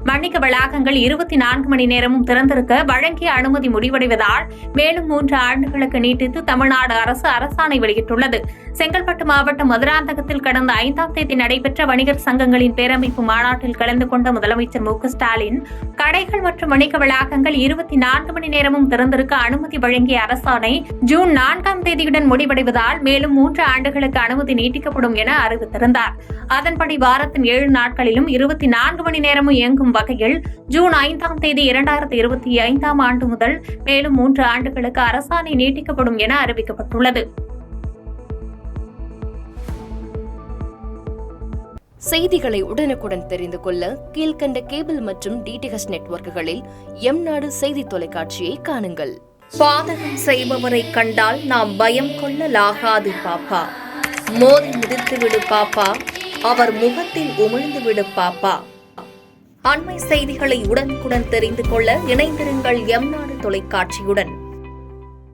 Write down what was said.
வணிக வளாகங்கள் 24 மணி நேரமும் திறந்திருக்க வழங்கிய அனுமதி முடிவடைவதால் மேலும் 3 ஆண்டுகளுக்கு நீட்டித்து தமிழ்நாடு அரசு அரசாணை வெளியிட்டுள்ளது. செங்கல்பட்டு மாவட்டம் மதுராந்தகத்தில் கடந்த 5ஆம் தேதி நடைபெற்ற வணிகர் சங்கங்களின் பேரமைப்பு மாநாட்டில் கலந்து கொண்ட முதலமைச்சர் மு க ஸ்டாலின், கடைகள் மற்றும் வணிக வளாகங்கள் 24 மணி நேரமும் திறந்திருக்க அனுமதி வழங்கிய அரசாணை ஜூன் 4ஆம் தேதியுடன் முடிவடைவதால் மேலும் 3 ஆண்டுகளுக்கு அனுமதி நீட்டிக்கப்படும் என அறிவித்திருந்தார். அதன்படி வாரத்தின் 7 நாட்களிலும் 24 மணி நேரமும் இயங்கும் வகையில் ஜூன் 5ஆம் தேதி 2025ஆம் ஆண்டு முதல் மேலும் 3 ஆண்டுகளுக்கு அரசாணை நீட்டிக்கப்படும் என அறிவிக்கப்பட்டுள்ளது. செய்திகளை உடனுக்குடன் தெரிந்து கொள்ள கீழ்கண்ட கேபிள் மற்றும் டிடிஎச் நெட்வொர்க்குகளில் எம்நாடு செய்தி தொலைக்காட்சியை காணுங்கள். பாதகம் செய்பவரை கண்டால் நாம் பயம் கொள்ளலாகாது பாப்பா. மோதி மிதித்துவிடு பாப்பா, அவர் முகத்தில் உமிழ்ந்துவிடு பாப்பா. அண்மை செய்திகளை உடனுக்குடன் தெரிந்து கொள்ள இணைந்திருங்கள் எம்நாடு தொலைக்காட்சியுடன்.